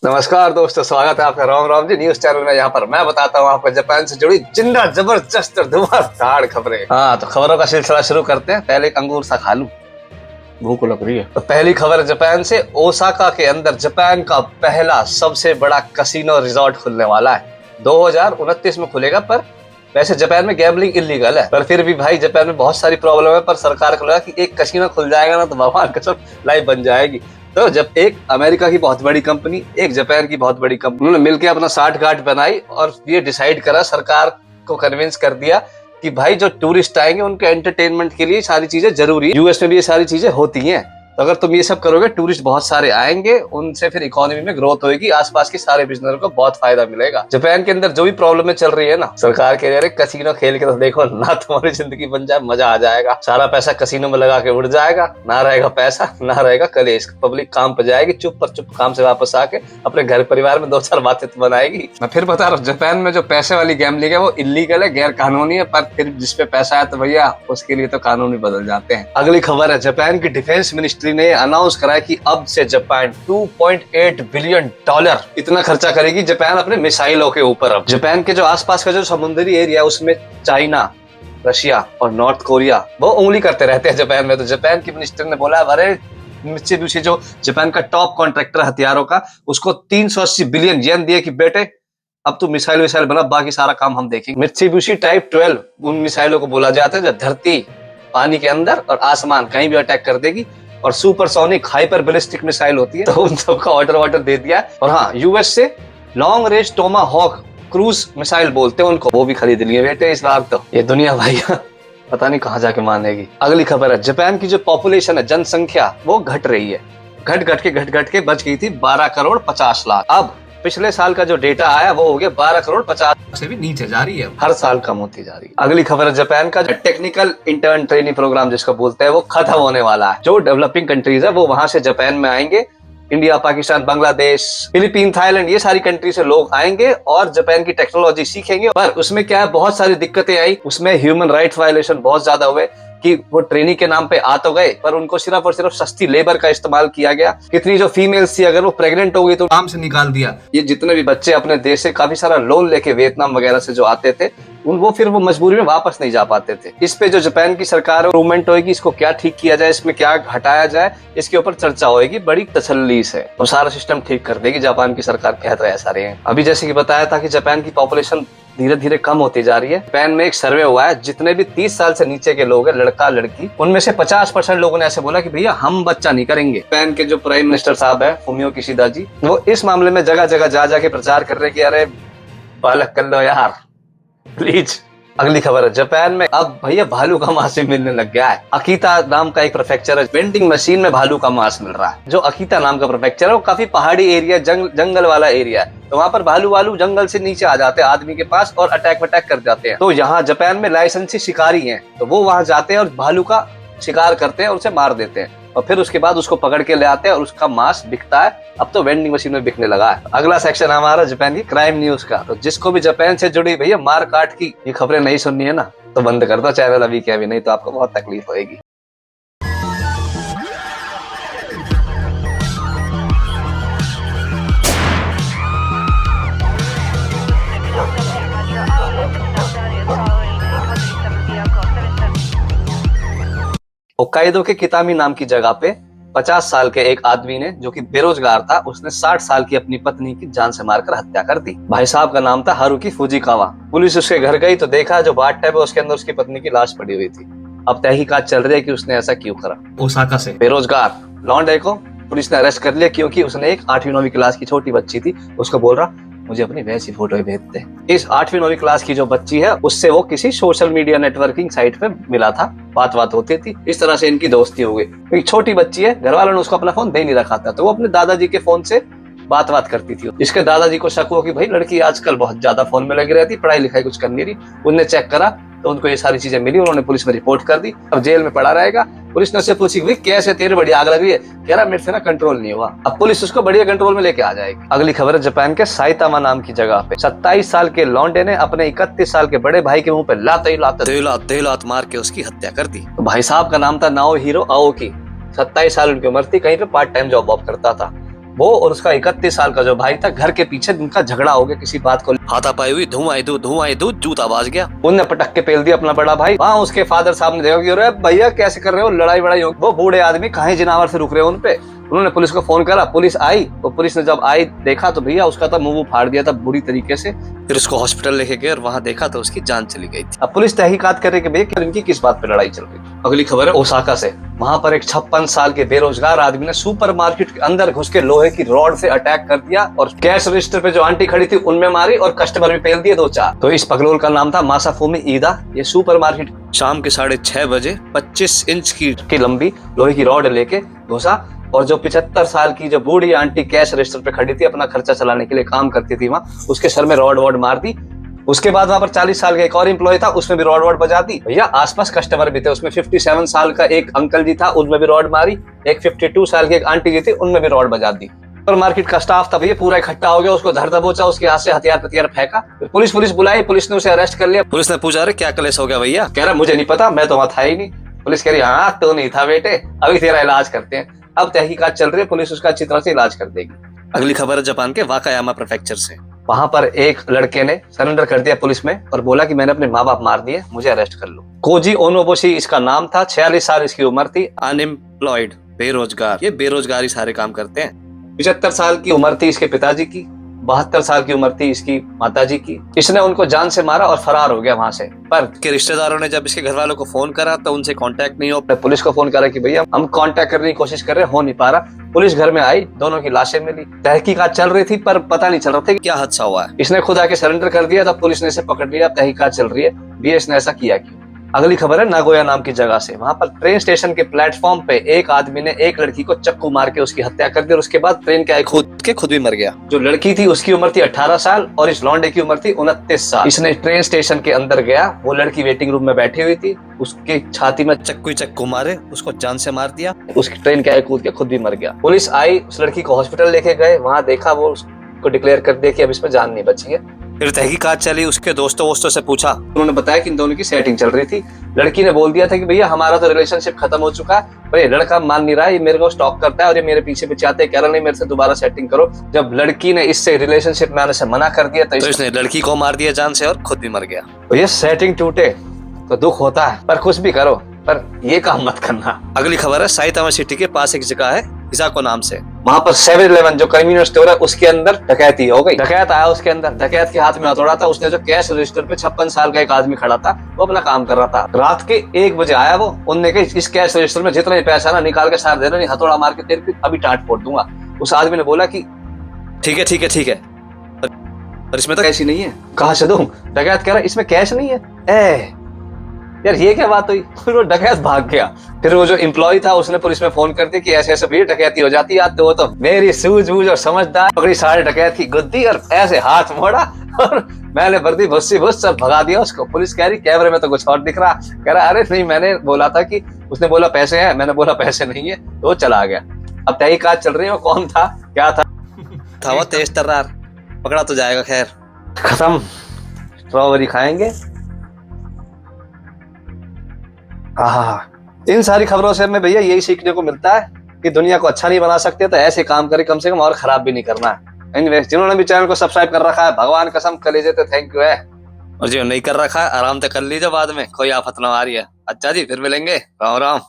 नमस्कार दोस्तों, स्वागत है आपका राम राम जी न्यूज चैनल में। यहाँ पर मैं बताता हूँ आपको जापान से जुड़ी जिंदा जबरदस्त और धुआंधार खबरें। हाँ, तो खबरों का सिलसिला शुरू करते हैं। पहले एक अंगूर सा खा लूं, भूख लग रही है। तो पहली खबर है जापान से। ओसाका के अंदर जापान का पहला सबसे बड़ा कसिनो रिजॉर्ट खुलने वाला है। 2029 में खुलेगा। पर वैसे जापान में गैम्बलिंग इलीगल है, पर फिर भी भाई जापान में बहुत सारी प्रॉब्लम है। पर सरकार को लगा कि एक कसिनो खुल जाएगा ना तो भगवान कसम लाइफ बन जाएगी। तो जब एक अमेरिका की बहुत बड़ी कंपनी, एक जापान की बहुत बड़ी कंपनी, उन्होंने मिलकर अपना 60 गांठ बनाई और ये डिसाइड करा, सरकार को कन्विंस कर दिया कि भाई जो टूरिस्ट आएंगे उनके एंटरटेनमेंट के लिए सारी चीजें जरूरी है। यूएस में भी ये सारी चीजें होती हैं। तो अगर तुम ये सब करोगे, टूरिस्ट बहुत सारे आएंगे, उनसे फिर इकोनॉमी में ग्रोथ होगी, आसपास के सारे बिजनेस को बहुत फायदा मिलेगा। जापान के अंदर जो भी प्रॉब्लम चल रही है ना, सरकार कह रही है कसिनो खेल के तो देखो ना, तुम्हारी जिंदगी बन जाए, मजा आ जाएगा। सारा पैसा कसिनो में लगा के उड़ जाएगा, ना रहेगा पैसा, ना रहेगा कलेश। पब्लिक काम पर जाएगी, चुप पर चुप काम से वापस आके अपने घर परिवार में 2-4 बातें तो बनाएगी। मैं फिर बता रहा हूँ, जापान में जो पैसे वाली गैम्बलिंग है वो इलीगल है, गैर कानूनी है। पर फिर जिसपे पैसा है तो भैया उसके लिए तो कानून भी बदल जाते हैं। अगली खबर है, जापान की डिफेंस मिनिस्ट्री ने अनाउंस करा है कि अब से जापान $2.8 बिलियन इतना खर्चा करेगी जापान अपने मिसाइलों के ऊपर। अब जापान के जो आसपास का जो समुद्री एरिया है उसमें चाइना, रशिया और नॉर्थ कोरिया वो उंगली करते रहते हैं जापान में। तो जापान की मिनिस्टर ने बोला, अरे मित्सुबिशी जो जापान का टॉप कॉन्ट्रैक्टर हथियारों का, उसको 380 बिलियन येन दिए कि बेटे अब तू मिसाइल विसाइल बना, बाकी सारा काम हम देखेंगे। मित्सुबिशी टाइप 12 उन मिसाइलों को बोला जाता है जो धरती, पानी के अंदर और आसमान कहीं भी अटैक कर देगी। और सुपरसोनिक हाइपर बैलिस्टिक मिसाइल होती है, तो उन सबका ऑर्डर दे दिया है। और हाँ, यूएस से long range Tomahawk cruise missile बोलते हैं उनको, वो भी खरीद लिए बेटे इस बार। तो ये दुनिया भाई पता नहीं कहाँ जाके मानेगी। अगली खबर है, जापान की जो पॉपुलेशन है, जनसंख्या, वो घट रही है। घट के बच गई थी 12 करोड़ 50 लाख। अब पिछले साल का जो डेटा आया वो हो गया 12 करोड़ 50 से भी नीचे जा रही है, हर साल कम होती जा रही है। अगली खबर है, जापान का टेक्निकल इंटर्न ट्रेनिंग प्रोग्राम जिसको बोलते हैं वो खत्म होने वाला है। जो डेवलपिंग कंट्रीज है वो वहां से जापान में आएंगे। India, Pakistan, Bangladesh, Philippine, Thailand, ये सारी कंट्री से लोग आएंगे और जापान की टेक्नोलॉजी सीखेंगे। पर उसमें क्या है, बहुत सारी दिक्कतें आई। उसमें ह्यूमन राइट वायलेशन बहुत ज्यादा हुए कि वो ट्रेनिंग के नाम पे आ तो गए, पर उनको सिर्फ और सिर्फ सस्ती लेबर का इस्तेमाल किया गया। कितनी जो फीमेल्स थी, अगर वो प्रेग्नेंट हो गई तो काम से निकाल दिया। ये जितने भी बच्चे अपने देश से काफी सारा लोन लेके वियतनाम वगैरह से जो आते थे, वो मजबूरी में वापस नहीं जा पाते थे। इस पे जो जापान की सरकार इम्प्रूवमेंट होगी, इसको क्या ठीक किया जाए, इसमें क्या हटाया जाए, इसके ऊपर चर्चा होगी बड़ी तसल्ली से। और सारा सिस्टम ठीक कर देगी जापान की सरकार, कह तो ऐसा रहे हैं। अभी जैसे कि बताया था कि जापान की पॉपुलेशन धीरे धीरे कम होती जा रही है। जापान में एक सर्वे हुआ है, जितने भी 30 साल से नीचे के लोग हैं, लड़का लड़की, उनमें से 50% लोगों ने ऐसे बोला कि भैया हम बच्चा नहीं करेंगे। जापान के जो प्राइम मिनिस्टर साहब है, फुमियो किशिदा जी, वो इस मामले में जगह जगह जा जाके प्रचार कर रहे हैं कि अरे बालक कर लो यार प्लीज। अगली खबर है, जापान में अब भैया भालू का मांस भी मिलने लग गया है। अकीता नाम का एक प्रेफेक्चर है, वेंडिंग मशीन में भालू का मांस मिल रहा है। जो अकीता नाम का प्रेफेक्चर है वो काफी पहाड़ी एरिया, जंगल वाला एरिया है। तो वहाँ पर भालू जंगल से नीचे आ जाते हैं आदमी के पास और अटैक कर जाते हैं। तो यहाँ जापान में लाइसेंसी शिकारी हैं, तो वो वहाँ जाते हैं और भालू का शिकार करते हैं और उसे मार देते हैं। और फिर उसके बाद उसको पकड़ के ले आते हैं और उसका मांस बिकता है। अब तो वेंडिंग मशीन में बिकने लगा है। अगला सेक्शन हमारा जापान की क्राइम न्यूज का। तो जिसको भी जापान से जुड़ी भैया मार काट की ये खबरें नहीं सुननी है ना, तो बंद कर दो चैनल अभी के अभी, नहीं तो आपको बहुत तकलीफ होगी। होक्काइडो के कितामी नाम की जगह पे 50 साल के एक आदमी ने, जो कि बेरोजगार था, उसने 60 साल की अपनी पत्नी की जान से मारकर हत्या कर दी। भाई साहब का नाम था हारुकी फुजिकावा। पुलिस उसके घर गई तो देखा जो बाथ टब है उसके अंदर उसकी पत्नी की लाश पड़ी हुई थी। अब तहकीकात चल रही है कि उसने ऐसा क्यों करा। ओसाका से बेरोजगार लौंडे को पुलिस ने अरेस्ट कर लिया क्योंकि उसने एक 8वीं-9वीं क्लास की छोटी बच्ची थी, उसको बोल रहा मुझे अपनी वैसी फोटो भेज दे। इस 8वीं-9वीं क्लास की जो बच्ची है उससे वो किसी सोशल मीडिया नेटवर्किंग साइट पे मिला था, बात होती थी। इस तरह से इनकी दोस्ती हो गई। क्योंकि छोटी बच्ची है, घर वालों ने उसको अपना फोन दे नहीं रखा था, तो वो अपने दादाजी के फोन से बात करती थी। इसके दादाजी को शक हुआ कि भाई लड़की आजकल बहुत ज्यादा फोन में लगी रहती, पढ़ाई लिखाई कुछ कर नहीं रही। उनने चेक करा तो उनको ये सारी चीजें मिली, उन्होंने पुलिस में रिपोर्ट कर दी। अब जेल में पड़ा रहेगा। पुलिस ने उससे पूछी भाई कैसे तेरे बड़ी आग लग रही है, कह रहा मेरे से ना कंट्रोल नहीं हुआ। अब पुलिस उसको बढ़िया कंट्रोल में लेके आ जाएगी। अगली खबर है, जापान के साइतामा नाम की जगह पे 27 साल के लौंडे ने अपने 31 साल के बड़े भाई के मुंह पे लात मार के उसकी हत्या कर दी। तो भाई साहब का नाम था नाओहिरो आओकी। 27 साल उनकी उम्र थी, कहीं पे पार्ट टाइम जॉब करता था। वो और उसका 31 साल का जो भाई था, घर के पीछे उनका झगड़ा हो गया किसी बात को, हाथापाई हुई, धुआं दूध जूता बाज गया, उनने पटक के पेल दिया अपना बड़ा भाई। वहाँ उसके फादर साहब ने देखा कि अरे भैया कैसे कर रहे हो, लड़ाई वड़ाई हो। वो बूढ़े आदमी कहीं जिनावर से रुक रहे हो उनपे। उन्होंने पुलिस को फोन करा, पुलिस आई, तो पुलिस ने जब आई देखा तो भैया उसका तो मुंह फाड़ दिया था बुरी तरीके से। फिर उसको हॉस्पिटल लेके गए और वहां देखा तो उसकी जान चली गई थी। अब पुलिस तहकीकात कर रही है कि भैया इनकी किस बात पे लड़ाई चल रही। अगली खबर है ओसाका से। वहां पर एक 56 साल के बेरोजगार आदमी ने सुपरमार्केट के अंदर घुस के लोहे की रॉड से अटैक कर दिया और कैश रजिस्टर पे जो आंटी खड़ी थी उनमें मारी और कस्टमर भी पेल दिए 2-4। तो इस पगलोल का नाम था मासाफुमी ईदा। ये सुपरमार्केट शाम के 6:30 बजे 25 इंच की लंबी लोहे की रॉड लेके घुसा और जो 75 साल की जो बूढ़ी आंटी कैश रजिस्टर पे खड़ी थी, अपना खर्चा चलाने के लिए काम करती थी वहां, उसके सर में रॉड वॉड मार दी। उसके बाद वहां पर 40 साल का एक और एम्प्लॉय था, उसमें भी रॉड वॉड बजा दी। भैया आसपास कस्टमर भी थे, उसमें 57 साल का एक अंकल जी था, उनमें भी रॉड मारी। एक 52 साल की एक आंटी जी थी, उनमें भी रॉड बजा दी। सुपर मार्केट का स्टाफ था भैया पूरा इकट्ठा हो गया, उसको धर दबोचा, उसके हाथ से हथियार फेंका। पुलिस बुलाई, पुलिस ने उसे अरेस्ट कर लिया। पुलिस ने पूछा अरे क्या कलेश हो गया भैया? कह रहा मुझे नहीं पता, मैं तो वहां था ही नहीं। पुलिस कह रही हाँ तो नहीं था बेटे, अभी तेरा इलाज करते हैं। अब तहकीकात चल रही है, पुलिस उसका अच्छी तरह से इलाज कर देगी। अगली खबर है जापान के वाकायामा प्रेफेक्चर से। वहां पर एक लड़के ने सरेंडर कर दिया पुलिस में और बोला कि मैंने अपने माँ बाप मार दिए, मुझे अरेस्ट कर लो। कोजी ओनोबोशी इसका नाम था, 46 साल इसकी उम्र थी, अनएम्प्लॉयड, बेरोजगार। ये बेरोजगारी सारे काम करते हैं। 75 साल की उम्र थी इसके पिताजी की, 72 साल की उम्र थी इसकी माताजी की। इसने उनको जान से मारा और फरार हो गया वहां से। पर के रिश्तेदारों ने जब इसके घर वालों को फोन करा तो उनसे कांटेक्ट नहीं हो, पुलिस को फोन करा कि भैया हम कांटेक्ट करने की कोशिश कर रहे हैं, हो नहीं पा रहा। पुलिस घर में आई, दोनों की लाशें मिली। तहकीकात चल रही थी पर पता नहीं चल रहा था कि क्या हादसा हुआ है। इसने खुद आके सरेंडर कर दिया, तब पुलिस ने इसे पकड़ लिया। तहकीकात चल रही है भी इसने ऐसा किया क्यों। अगली खबर है नागोया नाम की जगह से। वहां पर ट्रेन स्टेशन के प्लेटफॉर्म पे एक आदमी ने एक लड़की को चक्कू मार के उसकी हत्या कर दी और उसके बाद ट्रेन के आए खुद भी मर गया। जो लड़की थी उसकी उम्र थी 18 साल और इस लौंडे की उम्र थी 29 साल। इसने ट्रेन स्टेशन के अंदर गया, वो लड़की वेटिंग रूम में बैठी हुई थी, उसके छाती में चक्कू मारे, उसको जान से मार दिया, उसकी ट्रेन के आए कूद के खुद भी मर गया। पुलिस आई, उस लड़की को हॉस्पिटल लेके गए, वहां देखा वो उसको डिक्लेयर कर दिया कि अब इसमें जान नहीं बची है। फिर तहकीकात चली, उसके दोस्तों से पूछा, उन्होंने बताया कि इन दोनों की सेटिंग चल रही थी। लड़की ने बोल दिया था कि भैया हमारा तो रिलेशनशिप खत्म हो चुका है, पर ये लड़का मान नहीं रहा है, ये मेरे को स्टॉक करता है और ये मेरे पीछे आते हैं, कह रहा नहीं मेरे से दोबारा सेटिंग करो। जब लड़की ने इससे रिलेशनशिप में आने से मना कर दिया तो इसने लड़की को मार दिया जान से और खुद भी मर गया। तो ये सेटिंग टूटे तो दुख होता है, पर कुछ भी करो पर ये काम मत करना। अगली खबर है साइतामा सिटी के पास एक जगह है हिसाको नाम से। वहां पर 7-Eleven जो कन्वीनियंस स्टोर है उसके अंदर डकैती हो गई। डकैत आया उसके अंदर, डकैत के हाथ में हथौड़ा था। उसने जो कैश रजिस्टर पे 56 साल का एक आदमी खड़ा था, वो अपना काम कर रहा था। रात के 1 बजे आया वो, उनने कहा इस कैश रजिस्टर में जितना ही पैसा ना निकाल के सार देना, नहीं हथौड़ा मार के तेरे को अभी टाट फोड़ दूंगा। उस आदमी ने बोला कि ठीक है, पर इसमें तो कैश ही नहीं है। कहां से दूं? डकैत कह रहा इसमें कैश नहीं है। यार ये क्या बात हुई? फिर वो डकैत भाग गया। फिर वो जो एम्प्लॉय था उसने पुलिस में फोन कर दिया कि ऐसे भैया डकैती हो जाती है। तो वो तो मेरी सूझबूझ और समझदार पकड़ी, सारे डकैत की गुद्दी और ऐसे हाथ मोड़ा और मैंने वर्दी भुस्सी सब भगा दिया उसको। पुलिस कह रही कैमरे में तो कुछ और दिख रहा। कह रहा अरे नहीं, मैंने बोला था कि, उसने बोला पैसे हैं, मैंने बोला पैसे नहीं है, तो वो चला गया। अब तहकीकात चल रही है वो कौन था क्या था वो तेज तर्रार, पकड़ा तो जाएगा। खैर खत्म, स्ट्रॉबेरी खाएंगे। इन सारी खबरों से हमें भैया यही सीखने को मिलता है कि दुनिया को अच्छा नहीं बना सकते तो ऐसे काम करे कम से कम, और खराब भी नहीं करना है। एनीवे, जिन्होंने भी चैनल को सब्सक्राइब कर रखा है भगवान कसम कर लीजिए तो थैंक यू है, और जो नहीं कर रखा है आराम से कर लीजिए, बाद में कोई आफत ना आ रही है। अच्छा जी, फिर मिलेंगे, राम राम।